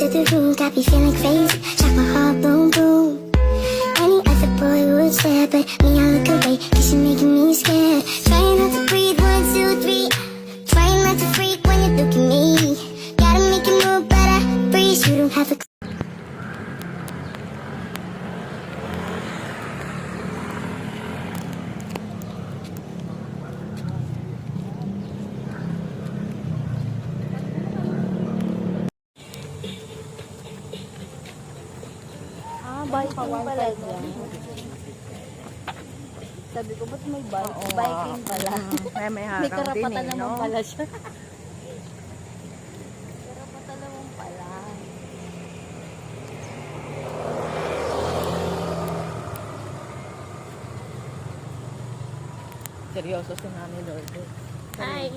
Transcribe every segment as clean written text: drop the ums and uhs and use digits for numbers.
into the room, got me feeling crazy. Shot my heart, boom, boom. Any other boy would stare, but me, I look away, cause you're making me scared. Trying not to breathe, 1, 2, 3. Trying not to freak when you look at me. Gotta make it move, but I freeze. You don't have a biking pala dyan. Sabi ko, ba't may bike? Biking pala. May May harang karapatan din eh, naman no? pala siya. Karapatan naman pala. Seryoso si Mami Lord. Hi!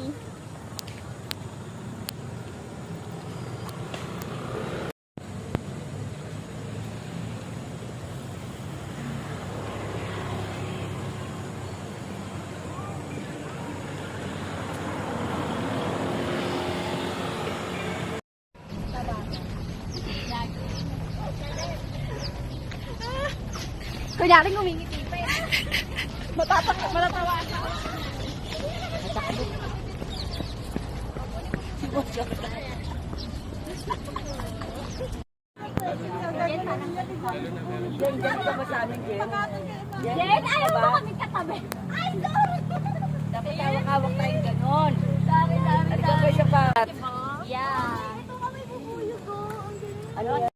Kunyari ngumingiti pa eh. Matatawa ka. Jen, ka ba sa amin, Jen? Jen, ayaw mo kami katabi. Ay, sorry. Dapat hawak-hawak tayong ganon. Sorry. Alikan ko siya pa. Yeah. Ito kami bubuyo ko. Ano yan?